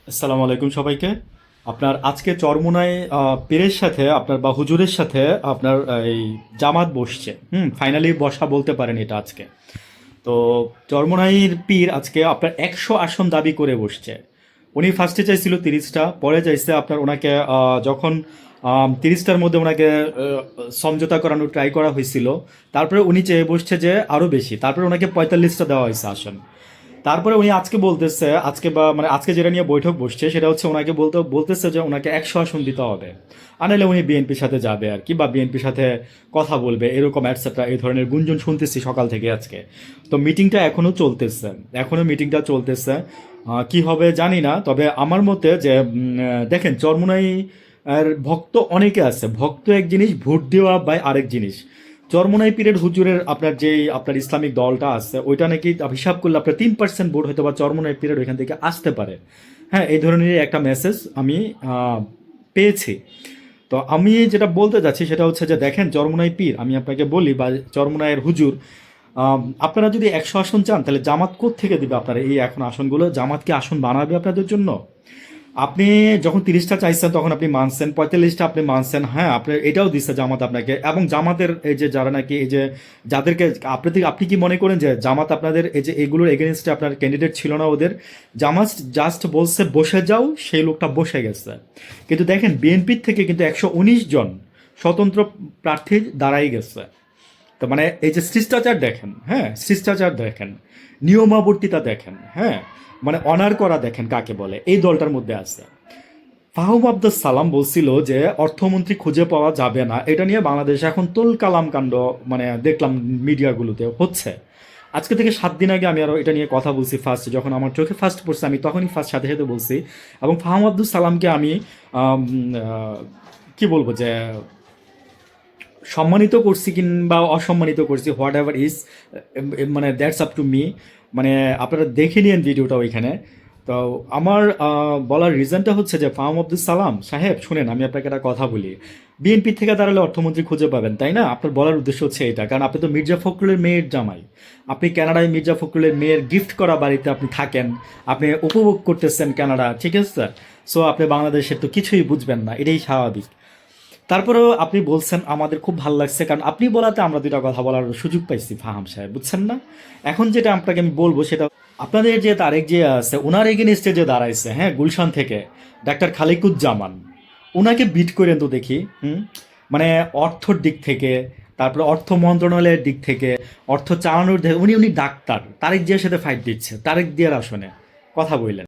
আসসালামু আলাইকুম সবাইকে। আপনার আজকে চরমোনাই পীরের সাথে আপনার বা হুজুরের সাথে আপনার এই জামাত বসছে। ফাইনালি বসা বলতে পারেন এটা আজকে। তো চরমোনাইর পীর আজকে আপনার 100 আসন দাবি করে বসছে। উনি ফার্স্টে চাইছিল 30টা, পরে চাইছে আপনার ওনাকে যখন 30টার মধ্যে ওনাকে সমঝোতা করানোর ট্রাই করা হয়েছিল, তারপরে উনি চেয়ে বসছে যে আরও বেশি, তারপরে ওনাকে 45টা দেওয়া হয়েছে আসন। তারপরে উনি আজকে বলতেছে, আজকে বা মানে আজকে যেটা নিয়ে বৈঠক বসছে সেটা হচ্ছে ওনাকে বলতেছে যে ওনাকে 100 আসন দিতে হবে, আনাইলে উনি বিএনপির সাথে যাবে আর কি, বা বিএনপির সাথে কথা বলবে এরকম অ্যাটসেট্রা, এই ধরনের গুঞ্জন শুনতেছি সকাল থেকে আজকে। তো মিটিংটা এখনো মিটিংটা চলতেছে। কি হবে জানি না, তবে আমার মতে যে দেখেন চরমোনাই আর ভক্ত অনেকে আছে, ভক্ত এক জিনিস, ভোট দেওয়া বা আরেক জিনিস। চরমোনাই পীরের হুজুরের আপনার যেই আপনার ইসলামিক দলটা আছে ওইটা নাকি হিসাব করলে আপনার 3% ভোট হয়তো বা চরমোনাই পীরের ওইখান থেকে আসতে পারে। হ্যাঁ, এই ধরনের একটা মেসেজ আমি পেয়েছি। তো আমি যেটা বলতে যাচ্ছি সেটা হচ্ছে যে দেখেন চরমোনাই পীর, আমি আপনাকে বলি, বা চরমোনাইয়ের হুজুর, আপনারা যদি 100 আসন চান তাহলে জামাত থেকে দিবে আপনারা এই এখন আসনগুলো? জামাত কি আসন বানাবে আপনাদের জন্য? আপনি যখন 30টা চাইছেন তখন আপনি মানছেন, 45টা আপনি মানছেন, হ্যাঁ আপনি এটাও দিচ্ছে জামাত আপনাকে, এবং জামাতের এই যে যারা নাকি এই যে যাদেরকে আপনি কি মনে করেন যে জামাত আপনাদের এই যে এগুলোর এগেনস্টে আপনার ক্যান্ডিডেট ছিল না ওদের? জামাত জাস্ট বলছে বসে যাও, সেই লোকটা বসে গেছে। কিন্তু দেখেন বিএনপির থেকে কিন্তু 119 জন স্বতন্ত্র প্রার্থী দাঁড়াই গেছে। তো মানে এই যে শিষ্টাচার দেখেন, হ্যাঁ শিষ্টাচার দেখেন, নিয়মাবর্তিতা দেখেন, হ্যাঁ মানে অনার করা দেখেন কাকে বলে, এই দলটার মধ্যে আছে। ফাহুম আব্দুল সালাম বলছিল যে অর্থমন্ত্রী খুঁজে পাওয়া যাবে না, এটা নিয়ে বাংলাদেশে এখন তোল কালাম কাণ্ড মানে দেখলাম মিডিয়াগুলোতে হচ্ছে। আজকে থেকে 7 দিন আগে আমি আরো এটা নিয়ে কথা বলছি, ফার্স্ট যখন আমার চোখে ফার্স্ট পড়ছে আমি তখনই ফার্স্ট সাথে সাথে বলছি। এবং ফাহুম আব্দুল সালামকে আমি আম, আহ, কি বলবো যে সম্মানিত করছি কিংবা অসম্মানিত করছি, হোয়াট এভার ইজ, মানে দ্যাটস আপ টু মি। মানে আপনারা দেখে নিন ভিডিওটা ওইখানে। তো আমার বলার রিজনটা হচ্ছে যে ফাহম আব্দুল সালাম সাহেব শুনেন, আমি আপনাকে একটা কথা বলি। বিএনপি থেকে দাঁড়ালে অর্থমন্ত্রী খুঁজে পাবেন, তাই না? আপনার বলার উদ্দেশ্য হচ্ছে এটা, কারণ আপনি তো মির্জা ফখরুলের মেয়ের জামাই। আপনি কানাডায় মির্জা ফখরুলের মেয়ের গিফট করা বাড়িতে আপনি থাকেন, আপনি উপভোগ করতেছেন কানাডা, ঠিক আছে স্যার? সো আপনি বাংলাদেশের তো কিছুই বুঝবেন না, এটাই স্বাভাবিক। তারপরেও আপনি বলছেন আমাদের খুব ভালো লাগছে, কারণ আপনি বলাতে আমরা দুইটা কথা বলার সুযোগ পাইছি ফাহাম সাহেব, বুঝছেন না? এখন যেটা আপনাকে আমি বলবো সেটা, আপনাদের যে তারেক যে আছে ওনার এগেনস্টে যে দাঁড়াইছে, হ্যাঁ গুলশান থেকে ডাক্তার খালিকুজ্জামান, ওনাকে বিট করেন তো দেখি। মানে অর্থর দিক থেকে, তারপরে অর্থ মন্ত্রণালয়ের দিক থেকে, অর্থ চালানোর দিক, উনি উনি ডাক্তার, তারেক জিয়ার সাথে ফাইট দিচ্ছে, তারেক জিয়ার আসনে কথা বললেন।